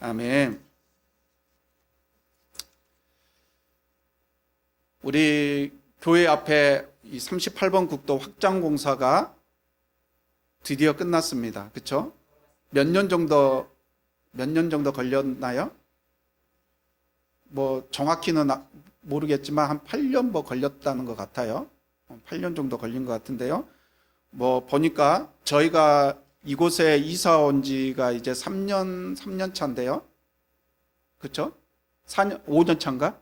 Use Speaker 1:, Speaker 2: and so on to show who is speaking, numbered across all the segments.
Speaker 1: 아멘. 우리 교회 앞에 이 38번 국도 확장 공사가 드디어 끝났습니다. 그렇죠? 몇 년 정도 걸렸나요? 뭐 정확히는 모르겠지만 한 8년 뭐 걸렸다는 것 같아요. 8년 정도 걸린 것 같은데요. 뭐 보니까 저희가 이곳에 이사 온 지가 이제 3년 차인데요. 그렇죠? 4년, 5년 차인가?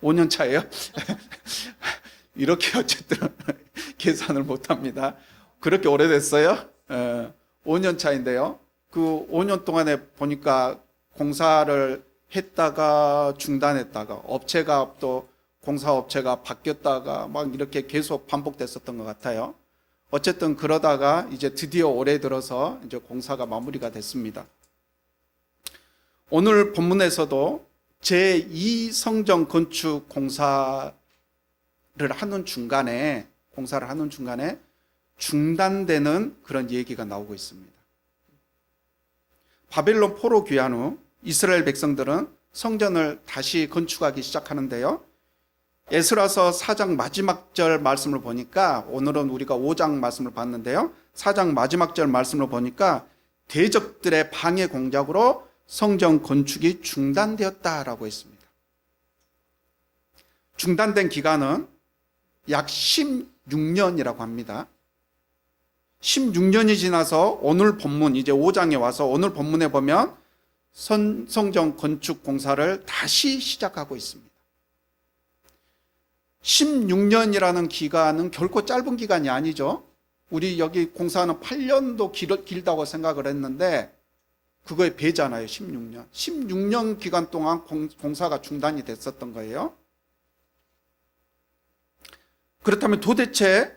Speaker 1: 5년 차예요? 이렇게 어쨌든 계산을 못 합니다. 그렇게 오래됐어요? 5년 차인데요. 그 5년 동안에 보니까 공사를 했다가 중단했다가 업체가 또 공사업체가 바뀌었다가 막 이렇게 계속 반복됐었던 것 같아요. 어쨌든 그러다가 이제 드디어 올해 들어서 이제 공사가 마무리가 됐습니다. 오늘 본문에서도 제2성전 건축 공사를 하는 중간에 중단되는 그런 얘기가 나오고 있습니다. 바벨론 포로 귀환 후 이스라엘 백성들은 성전을 다시 건축하기 시작하는데요. 에스라서 4장 마지막 절 말씀을 보니까, 오늘은 우리가 5장 말씀을 봤는데요. 4장 마지막 절 말씀을 보니까 대적들의 방해 공작으로 성전 건축이 중단되었다라고 했습니다. 중단된 기간은 약 16년이라고 합니다. 16년이 지나서 오늘 본문 이제 5장에 와서 오늘 본문에 보면 성전 건축 공사를 다시 시작하고 있습니다. 16년이라는 기간은 결코 짧은 기간이 아니죠. 우리 여기 공사는 8년도 길다고 생각을 했는데 그거의 배잖아요. 16년. 16년 기간 동안 공사가 중단이 됐었던 거예요. 그렇다면 도대체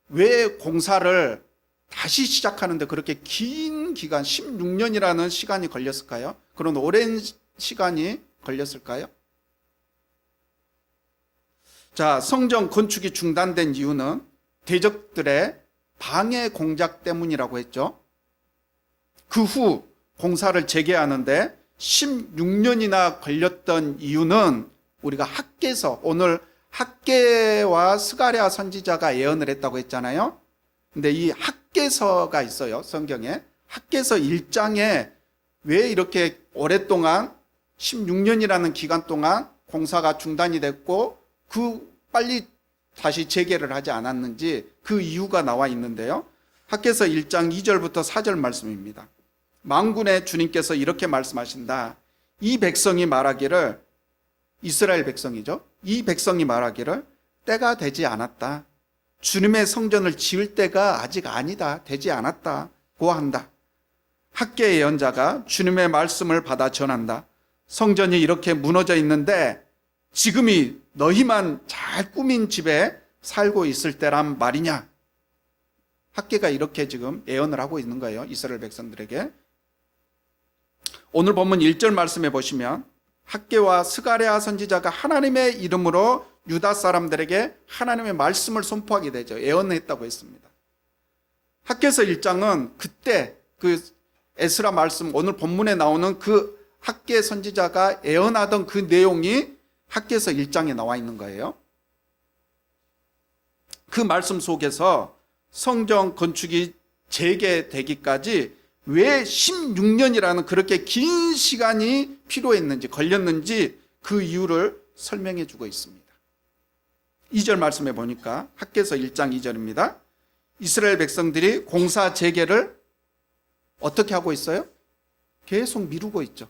Speaker 1: 왜 공사를 다시 시작하는데 그렇게 긴 기간 16년이라는 시간이 걸렸을까요? 그런 오랜 시간이 걸렸을까요? 자, 성전 건축이 중단된 이유는 대적들의 방해 공작 때문이라고 했죠. 그 후 공사를 재개하는데 16년이나 걸렸던 이유는 우리가 학개서, 오늘 학개와 스가랴 선지자가 예언을 했다고 했잖아요. 근데 이 학개서가 있어요. 성경에. 학개서 1장에 왜 이렇게 오랫동안 16년이라는 기간 동안 공사가 중단이 됐고 빨리 다시 재개를 하지 않았는지 그 이유가 나와 있는데요. 학개서 1장 2절부터 4절 말씀입니다. 만군의 주님께서 이렇게 말씀하신다. 이 백성이 말하기를, 이스라엘 백성이죠. 이 백성이 말하기를 때가 되지 않았다. 주님의 성전을 지을 때가 아직 아니다. 되지 않았다고 한다. 학개 예언자가 주님의 말씀을 받아 전한다. 성전이 이렇게 무너져 있는데 지금이 너희만 잘 꾸민 집에 살고 있을 때란 말이냐. 학개가 이렇게 지금 예언을 하고 있는 거예요. 이스라엘 백성들에게. 오늘 본문 1절 말씀해 보시면 학개와 스가랴 선지자가 하나님의 이름으로 유다 사람들에게 하나님의 말씀을 선포하게 되죠. 예언했다고 했습니다. 학개서 1장은 그때 그 에스라 말씀, 오늘 본문에 나오는 그 학개 선지자가 예언하던 그 내용이 학개서 1장에 나와 있는 거예요. 그 말씀 속에서 성전 건축이 재개되기까지 왜 16년이라는 그렇게 긴 시간이 필요했는지, 걸렸는지 그 이유를 설명해 주고 있습니다. 2절 말씀해 보니까 학개서 1장 2절입니다. 이스라엘 백성들이 공사 재개를 어떻게 하고 있어요? 계속 미루고 있죠.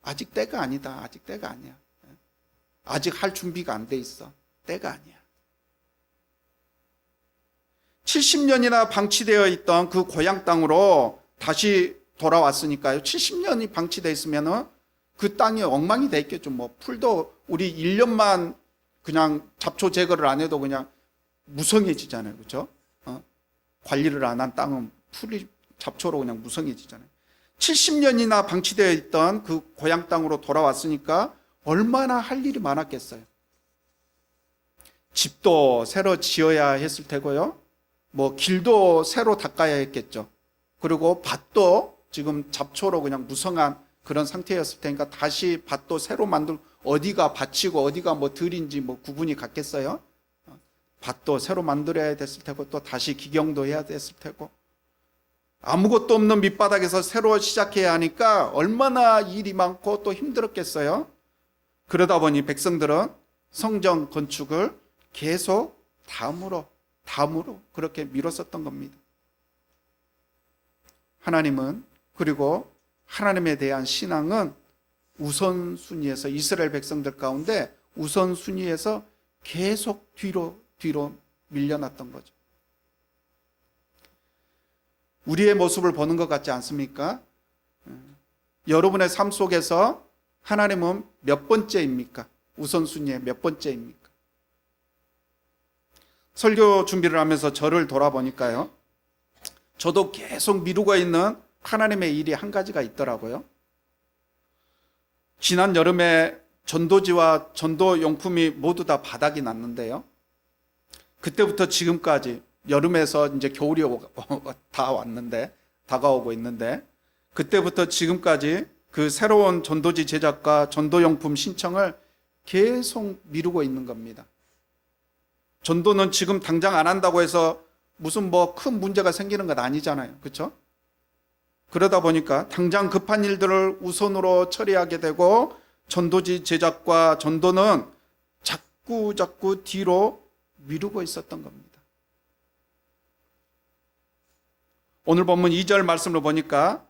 Speaker 1: 아직 때가 아니다. 아직 때가 아니야. 아직 할 준비가 안 돼 있어. 때가 아니야. 70년이나 방치되어 있던 그 고향 땅으로 다시 돌아왔으니까요. 70년이 방치되어 있으면 그 땅이 엉망이 돼 있겠죠. 뭐 풀도 우리 1년만 그냥 잡초 제거를 안 해도 그냥 무성해지잖아요. 그렇죠? 관리를 안 한 땅은 풀이 잡초로 그냥 무성해지잖아요. 70년이나 방치되어 있던 그 고향 땅으로 돌아왔으니까 얼마나 할 일이 많았겠어요. 집도 새로 지어야 했을 테고요. 뭐 길도 새로 닦아야 했겠죠. 그리고 밭도 지금 잡초로 그냥 무성한 그런 상태였을 테니까 다시 밭도 새로 만들고, 어디가 밭이고 어디가 뭐 들인지 뭐 구분이 갔겠어요? 밭도 새로 만들어야 됐을 테고, 또 다시 기경도 해야 됐을 테고, 아무것도 없는 밑바닥에서 새로 시작해야 하니까 얼마나 일이 많고 또 힘들었겠어요? 그러다 보니 백성들은 성전 건축을 계속 다음으로 그렇게 미뤘었던 겁니다. 하나님은, 그리고 하나님에 대한 신앙은 우선순위에서, 이스라엘 백성들 가운데 우선순위에서 계속 뒤로 밀려났던 거죠. 우리의 모습을 보는 것 같지 않습니까? 여러분의 삶 속에서 하나님은 몇 번째입니까? 우선순위에 몇 번째입니까? 설교 준비를 하면서 저를 돌아보니까요, 저도 계속 미루고 있는 하나님의 일이 한 가지가 있더라고요. 지난 여름에 전도지와 전도용품이 모두 다 바닥이 났는데요, 그때부터 지금까지, 여름에서 이제 겨울이 다 왔는데, 다가오고 있는데, 그때부터 지금까지 그 새로운 전도지 제작과 전도용품 신청을 계속 미루고 있는 겁니다. 전도는 지금 당장 안 한다고 해서 무슨 뭐 큰 문제가 생기는 건 아니잖아요. 그렇죠? 그러다 보니까 당장 급한 일들을 우선으로 처리하게 되고, 전도지 제작과 전도는 자꾸 뒤로 미루고 있었던 겁니다. 오늘 본문 2절 말씀을 보니까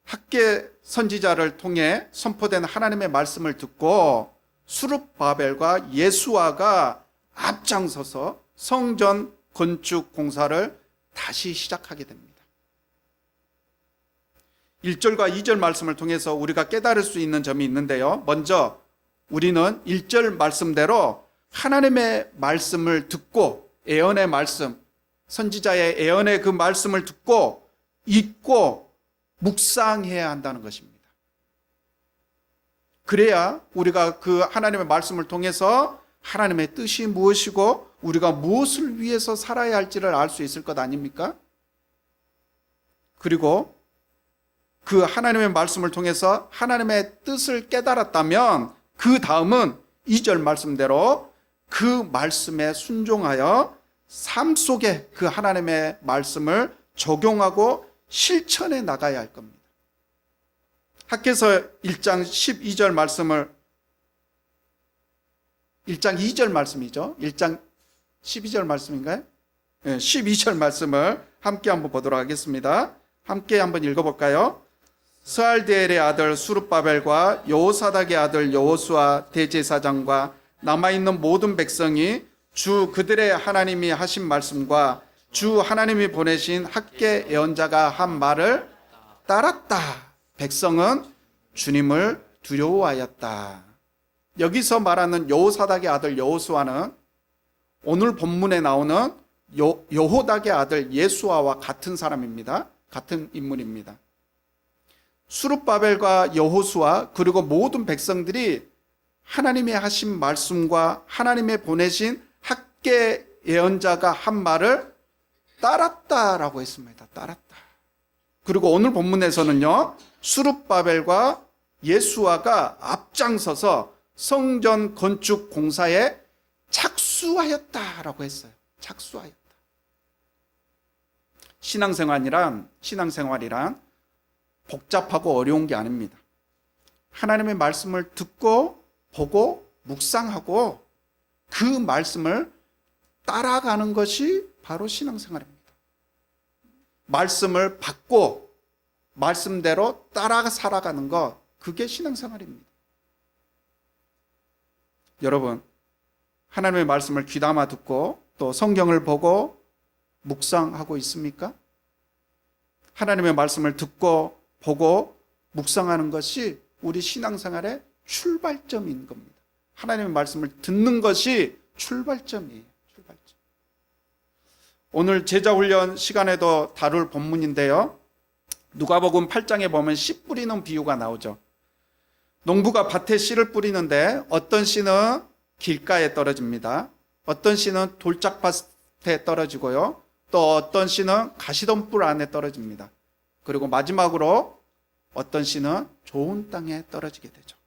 Speaker 1: 학개 선지자를 통해 선포된 하나님의 말씀을 듣고 수룹바벨과 예수아가 앞장서서 성전 건축 공사를 다시 시작하게 됩니다. 1절과 2절 말씀을 통해서 우리가 깨달을 수 있는 점이 있는데요, 먼저 우리는 1절 말씀대로 하나님의 말씀을 듣고, 예언의 말씀, 선지자의 예언의 그 말씀을 듣고 읽고 묵상해야 한다는 것입니다. 그래야 우리가 그 하나님의 말씀을 통해서 하나님의 뜻이 무엇이고 우리가 무엇을 위해서 살아야 할지를 알 수 있을 것 아닙니까? 그리고 그 하나님의 말씀을 통해서 하나님의 뜻을 깨달았다면 그 다음은 2절 말씀대로 그 말씀에 순종하여 삶 속에 그 하나님의 말씀을 적용하고 실천해 나가야 할 겁니다. 학개서 1장 12절 말씀을, 1장 2절 말씀이죠. 1장 12절 말씀인가요? 네, 12절 말씀을 함께 한번 보도록 하겠습니다. 함께 한번 읽어볼까요? 스알디엘의 아들 수룹바벨과 여호사닥의 아들 여호수아 대제사장과 남아있는 모든 백성이 주 그들의 하나님이 하신 말씀과 주 하나님이 보내신 학개 예언자가 한 말을 따랐다. 백성은 주님을 두려워하였다. 여기서 말하는 여호사닥의 아들 여호수아는 오늘 본문에 나오는 여호닥의 아들 예수아와 같은 사람입니다. 같은 인물입니다. 수룹바벨과 여호수아 그리고 모든 백성들이 하나님이 하신 말씀과 하나님의 보내신 학개 예언자가 한 말을 따랐다라고 했습니다. 따랐다. 그리고 오늘 본문에서는요, 수룹바벨과 예수아가 앞장서서 성전 건축 공사에 착수하였다라고 했어요. 착수하였다. 신앙생활이란 복잡하고 어려운 게 아닙니다. 하나님의 말씀을 듣고 보고 묵상하고 그 말씀을 따라가는 것이 바로 신앙생활입니다. 말씀을 받고 말씀대로 따라 살아가는 것, 그게 신앙생활입니다. 여러분, 하나님의 말씀을 귀담아 듣고 또 성경을 보고 묵상하고 있습니까? 하나님의 말씀을 듣고 보고 묵상하는 것이 우리 신앙생활의 출발점인 겁니다. 하나님의 말씀을 듣는 것이 출발점이에요. 출발점. 오늘 제자훈련 시간에도 다룰 본문인데요, 누가복음 8장에 보면 씨 뿌리는 비유가 나오죠. 농부가 밭에 씨를 뿌리는데 어떤 씨는 길가에 떨어집니다. 어떤 씨는 돌짝밭에 떨어지고요, 또 어떤 씨는 가시덤불 안에 떨어집니다. 그리고 마지막으로 어떤 씨는 좋은 땅에 떨어지게 되죠.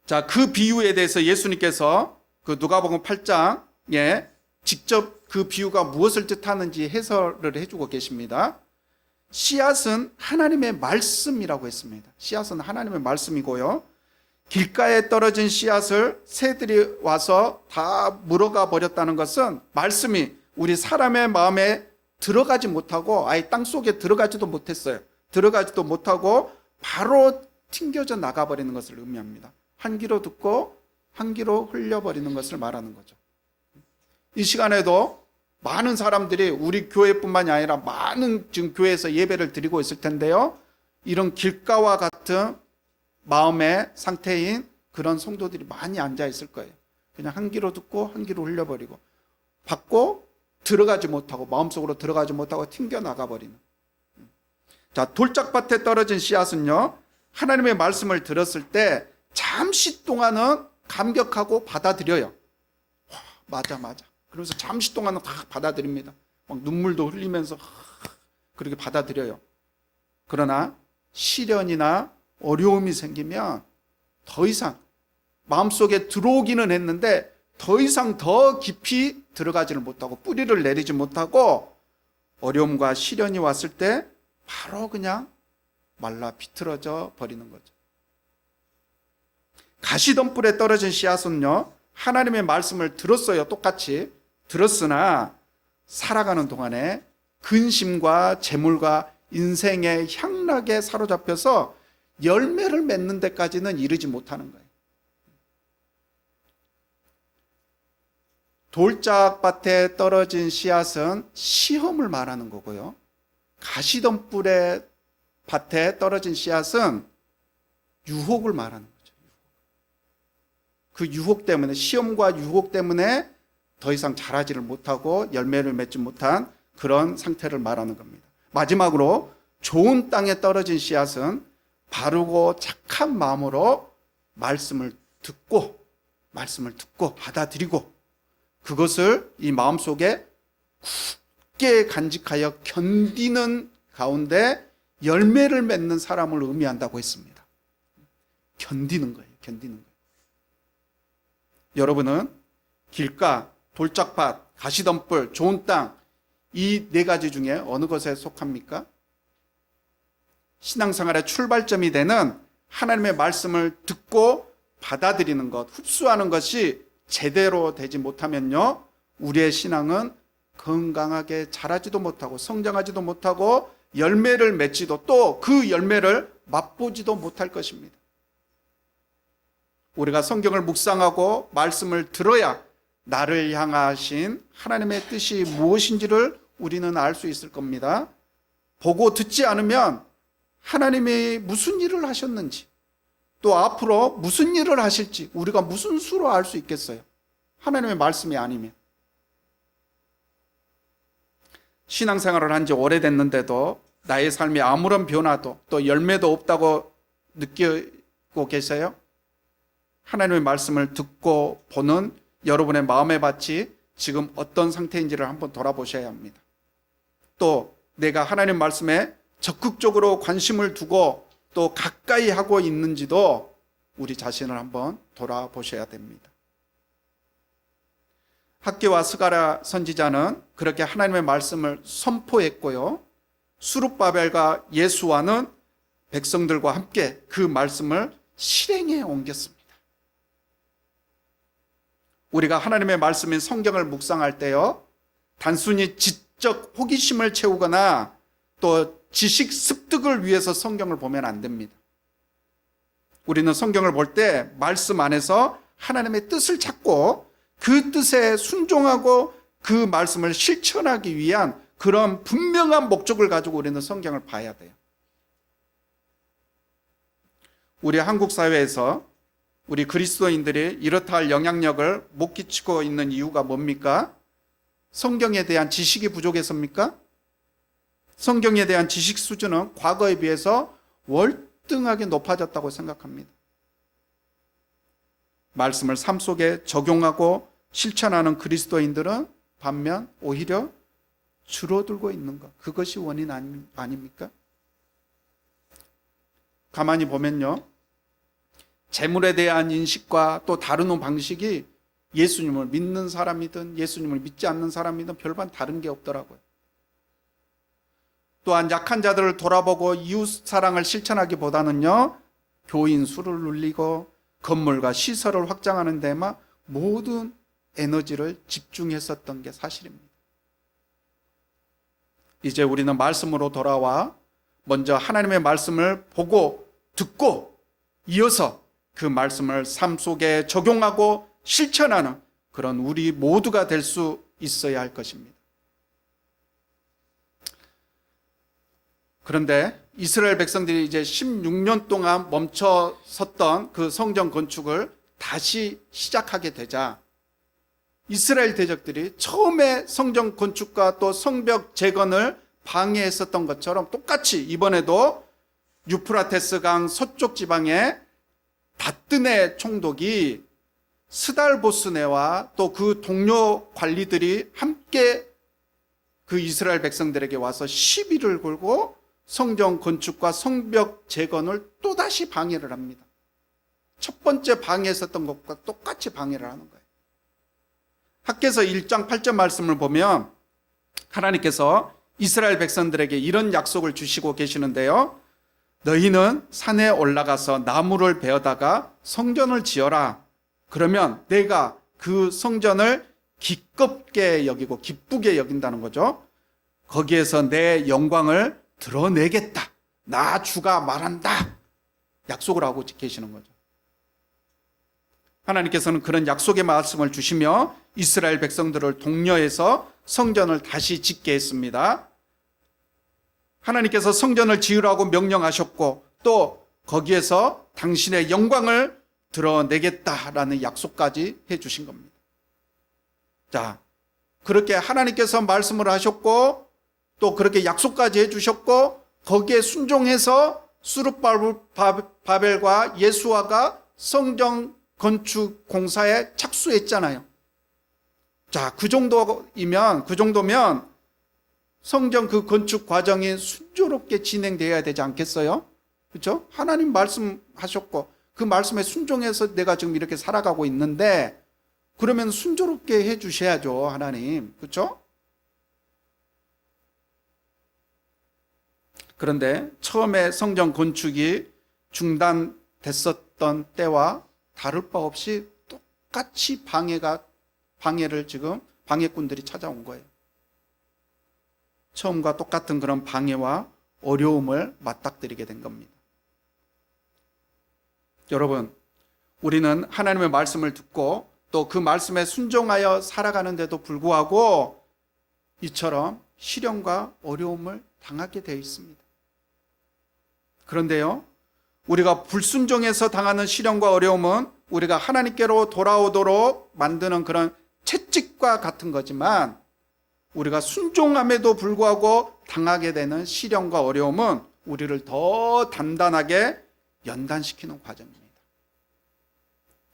Speaker 1: 자, 그 비유에 대해서 예수님께서 그 누가복음 8장에 직접 그 비유가 무엇을 뜻하는지 해설을 해주고 계십니다. 씨앗은 하나님의 말씀이라고 했습니다. 씨앗은 하나님의 말씀이고요. 길가에 떨어진 씨앗을 새들이 와서 다 물어가 버렸다는 것은 말씀이 우리 사람의 마음에 들어가지 못하고 아예 땅속에 들어가지도 못했어요. 들어가지도 못하고 바로 튕겨져 나가버리는 것을 의미합니다. 한 귀로 듣고 한 귀로 흘려버리는 것을 말하는 거죠. 이 시간에도 많은 사람들이 우리 교회뿐만이 아니라 많은 지금 교회에서 예배를 드리고 있을 텐데요. 이런 길가와 같은 마음의 상태인 그런 성도들이 많이 앉아 있을 거예요. 그냥 한 귀로 듣고 한 귀로 흘려버리고 받고 들어가지 못하고 마음속으로 들어가지 못하고 튕겨 나가버리는. 자, 돌짝밭에 떨어진 씨앗은요, 하나님의 말씀을 들었을 때 잠시 동안은 감격하고 받아들여요. 와, 맞아. 그러면서 잠시 동안은 다 받아들입니다. 막 눈물도 흘리면서 그렇게 받아들여요. 그러나 시련이나 어려움이 생기면 더 이상 마음속에 들어오기는 했는데 더 이상 더 깊이 들어가지를 못하고 뿌리를 내리지 못하고 어려움과 시련이 왔을 때 바로 그냥 말라 비틀어져 버리는 거죠. 가시덤불에 떨어진 씨앗은요, 하나님의 말씀을 들었어요. 똑같이 들었으나 살아가는 동안에 근심과 재물과 인생의 향락에 사로잡혀서 열매를 맺는 데까지는 이르지 못하는 거예요. 돌짝밭에 떨어진 씨앗은 시험을 말하는 거고요. 가시덤불의 밭에 떨어진 씨앗은 유혹을 말하는 거죠. 그 유혹 때문에, 시험과 유혹 때문에 더 이상 자라지를 못하고 열매를 맺지 못한 그런 상태를 말하는 겁니다. 마지막으로 좋은 땅에 떨어진 씨앗은 바르고 착한 마음으로 말씀을 듣고 받아들이고 그것을 이 마음속에 굳게 간직하여 견디는 가운데 열매를 맺는 사람을 의미한다고 했습니다. 견디는 거예요. 여러분은 길가, 돌짝밭, 가시덤불, 좋은 땅, 이 네 가지 중에 어느 것에 속합니까? 신앙생활의 출발점이 되는 하나님의 말씀을 듣고 받아들이는 것, 흡수하는 것이 제대로 되지 못하면요, 우리의 신앙은 건강하게 자라지도 못하고 성장하지도 못하고 열매를 맺지도 또 그 열매를 맛보지도 못할 것입니다. 우리가 성경을 묵상하고 말씀을 들어야 나를 향하신 하나님의 뜻이 무엇인지를 우리는 알 수 있을 겁니다. 보고 듣지 않으면 하나님이 무슨 일을 하셨는지 또 앞으로 무슨 일을 하실지 우리가 무슨 수로 알 수 있겠어요? 하나님의 말씀이 아니면. 신앙생활을 한 지 오래됐는데도 나의 삶에 아무런 변화도 또 열매도 없다고 느끼고 계세요? 하나님의 말씀을 듣고 보는 여러분의 마음의 밭이 지금 어떤 상태인지를 한번 돌아보셔야 합니다. 또 내가 하나님 말씀에 적극적으로 관심을 두고 또 가까이 하고 있는지도 우리 자신을 한번 돌아보셔야 됩니다. 학개와 스가랴 선지자는 그렇게 하나님의 말씀을 선포했고요, 수룹바벨과 예수와는 백성들과 함께 그 말씀을 실행에 옮겼습니다. 우리가 하나님의 말씀인 성경을 묵상할 때요, 단순히 지적 호기심을 채우거나 또 지식 습득을 위해서 성경을 보면 안 됩니다. 우리는 성경을 볼 때 말씀 안에서 하나님의 뜻을 찾고 그 뜻에 순종하고 그 말씀을 실천하기 위한 그런 분명한 목적을 가지고 우리는 성경을 봐야 돼요. 우리 한국 사회에서 우리 그리스도인들이 이렇다 할 영향력을 못 끼치고 있는 이유가 뭡니까? 성경에 대한 지식이 부족해서입니까? 성경에 대한 지식 수준은 과거에 비해서 월등하게 높아졌다고 생각합니다. 말씀을 삶 속에 적용하고 실천하는 그리스도인들은 반면 오히려 줄어들고 있는 것, 그것이 원인 아닙니까? 가만히 보면요, 재물에 대한 인식과 또 다루는 방식이 예수님을 믿는 사람이든 예수님을 믿지 않는 사람이든 별반 다른 게 없더라고요. 또한 약한 자들을 돌아보고 이웃 사랑을 실천하기보다는요, 교인 수를 늘리고 건물과 시설을 확장하는 데만 모든 에너지를 집중했었던 게 사실입니다. 이제 우리는 말씀으로 돌아와 먼저 하나님의 말씀을 보고 듣고 이어서 그 말씀을 삶 속에 적용하고 실천하는 그런 우리 모두가 될 수 있어야 할 것입니다. 그런데 이스라엘 백성들이 이제 16년 동안 멈춰 섰던 그 성전 건축을 다시 시작하게 되자 이스라엘 대적들이 처음에 성전 건축과 또 성벽 재건을 방해했었던 것처럼 똑같이 이번에도 유프라테스 강 서쪽 지방의 바뜨네 총독이 스달보스네와 또 그 동료 관리들이 함께 그 이스라엘 백성들에게 와서 시비를 걸고 성전 건축과 성벽 재건을 또다시 방해를 합니다. 첫 번째 방해했었던 것과 똑같이 방해를 하는 거예요. 학개서 1장 8절 말씀을 보면 하나님께서 이스라엘 백성들에게 이런 약속을 주시고 계시는데요. 너희는 산에 올라가서 나무를 베어다가 성전을 지어라. 그러면 내가 그 성전을 기껍게 여기고 기쁘게 여긴다는 거죠. 거기에서 내 영광을 드러내겠다. 나 주가 말한다. 약속을 하고 계시는 거죠. 하나님께서는 그런 약속의 말씀을 주시며 이스라엘 백성들을 독려해서 성전을 다시 짓게 했습니다. 하나님께서 성전을 지으라고 명령하셨고 또 거기에서 당신의 영광을 드러내겠다라는 약속까지 해주신 겁니다. 자, 그렇게 하나님께서 말씀을 하셨고 또 그렇게 약속까지 해주셨고 거기에 순종해서 수룹바벨과 예수아가 성전 건축 공사에 착수했잖아요. 자, 그 정도면 성전 그 건축 과정이 순조롭게 진행되어야 되지 않겠어요? 그렇죠? 하나님 말씀하셨고 그 말씀에 순종해서 내가 지금 이렇게 살아가고 있는데 그러면 순조롭게 해 주셔야죠, 하나님. 그렇죠? 그런데 처음에 성전 건축이 중단됐었던 때와 다를 바 없이 똑같이 방해를 지금 방해꾼들이 찾아온 거예요. 처음과 똑같은 그런 방해와 어려움을 맞닥뜨리게 된 겁니다. 여러분, 우리는 하나님의 말씀을 듣고 또 그 말씀에 순종하여 살아가는데도 불구하고 이처럼 시련과 어려움을 당하게 되어 있습니다. 그런데요, 우리가 불순종해서 당하는 시련과 어려움은 우리가 하나님께로 돌아오도록 만드는 그런 채찍과 같은 거지만 우리가 순종함에도 불구하고 당하게 되는 시련과 어려움은 우리를 더 단단하게 연단시키는 과정입니다.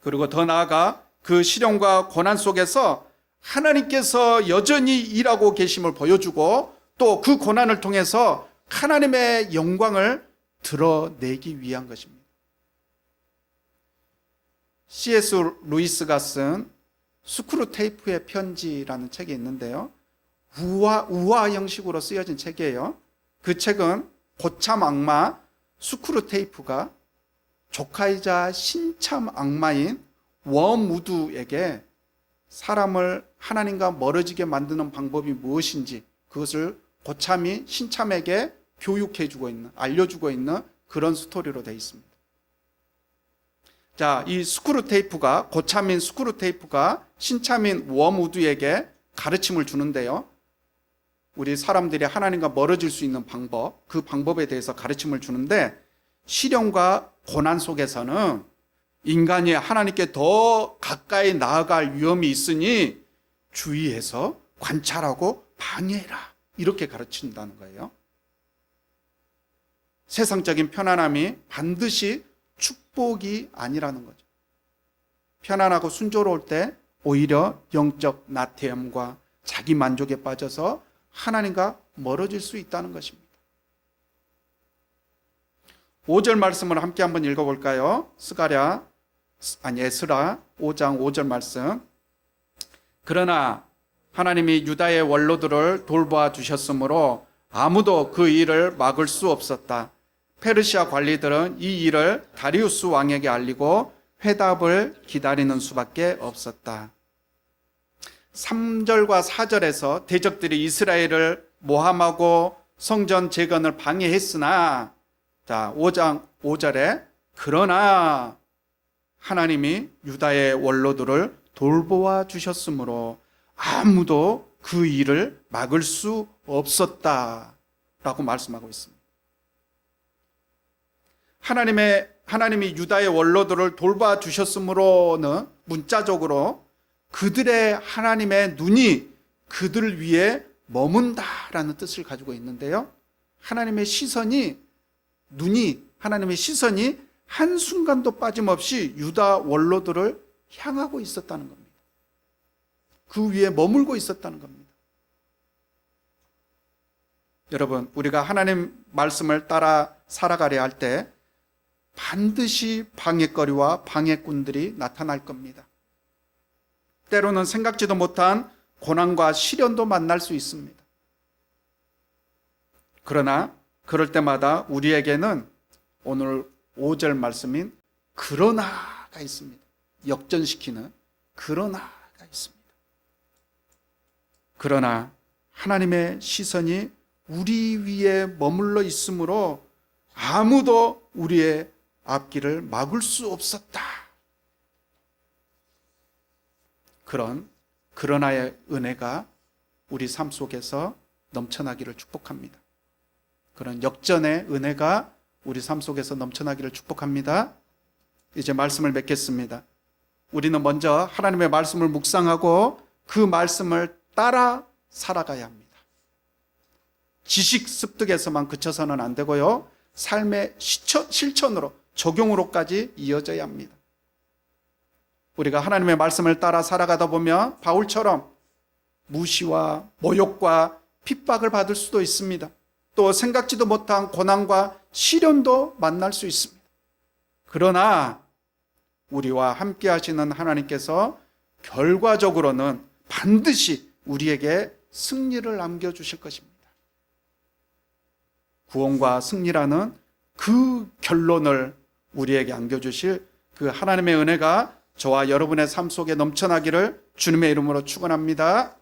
Speaker 1: 그리고 더 나아가 그 시련과 고난 속에서 하나님께서 여전히 일하고 계심을 보여주고 또 그 고난을 통해서 하나님의 영광을 드러내기 위한 것입니다. C.S. 루이스가 쓴 스크루테이프의 편지라는 책이 있는데요. 우화 형식으로 쓰여진 책이에요. 그 책은 고참 악마 스크루테이프가 조카이자 신참 악마인 워무드에게 사람을 하나님과 멀어지게 만드는 방법이 무엇인지 그것을 고참이 신참에게 교육해주고 있는, 알려주고 있는 그런 스토리로 되어 있습니다. 자, 이 스크루테이프가, 고참인 스크루테이프가 신참인 워무드에게 가르침을 주는데요. 우리 사람들이 하나님과 멀어질 수 있는 방법, 그 방법에 대해서 가르침을 주는데 시련과 고난 속에서는 인간이 하나님께 더 가까이 나아갈 위험이 있으니 주의해서 관찰하고 방해해라. 이렇게 가르친다는 거예요. 세상적인 편안함이 반드시 축복이 아니라는 거죠. 편안하고 순조로울 때 오히려 영적 나태함과 자기 만족에 빠져서 하나님과 멀어질 수 있다는 것입니다. 5절 말씀을 함께 한번 읽어볼까요? 에스라 5장 5절 말씀. 그러나 하나님이 유다의 원로들을 돌보아 주셨으므로 아무도 그 일을 막을 수 없었다. 페르시아 관리들은 이 일을 다리우스 왕에게 알리고 회답을 기다리는 수밖에 없었다. 3절과 4절에서 대적들이 이스라엘을 모함하고 성전 재건을 방해했으나, 자, 5장 5절에 그러나 하나님이 유다의 원로들을 돌보아 주셨으므로 아무도 그 일을 막을 수 없었다라고 말씀하고 있습니다. 하나님이 유다의 원로들을 돌봐 주셨으므로는 문자적으로 그들의 하나님의 눈이 그들을 위해 머문다라는 뜻을 가지고 있는데요. 하나님의 시선이 한순간도 빠짐없이 유다 원로들을 향하고 있었다는 겁니다. 그 위에 머물고 있었다는 겁니다. 여러분, 우리가 하나님 말씀을 따라 살아가려 할 때 반드시 방해거리와 방해꾼들이 나타날 겁니다. 때로는 생각지도 못한 고난과 시련도 만날 수 있습니다. 그러나 그럴 때마다 우리에게는 오늘 5절 말씀인 그러나가 있습니다. 역전시키는 그러나가 있습니다. 그러나 하나님의 시선이 우리 위에 머물러 있으므로 아무도 우리의 앞길을 막을 수 없었다. 그런 그러나의 은혜가 우리 삶 속에서 넘쳐나기를 축복합니다. 그런 역전의 은혜가 우리 삶 속에서 넘쳐나기를 축복합니다. 이제 말씀을 맺겠습니다. 우리는 먼저 하나님의 말씀을 묵상하고 그 말씀을 따라 살아가야 합니다. 지식 습득에서만 그쳐서는 안 되고요. 삶의 실천으로, 적용으로까지 이어져야 합니다. 우리가 하나님의 말씀을 따라 살아가다 보면 바울처럼 무시와 모욕과 핍박을 받을 수도 있습니다. 또 생각지도 못한 고난과 시련도 만날 수 있습니다. 그러나 우리와 함께 하시는 하나님께서 결과적으로는 반드시 우리에게 승리를 남겨주실 것입니다. 구원과 승리라는 그 결론을 우리에게 안겨주실 그 하나님의 은혜가 저와 여러분의 삶 속에 넘쳐나기를 주님의 이름으로 축원합니다.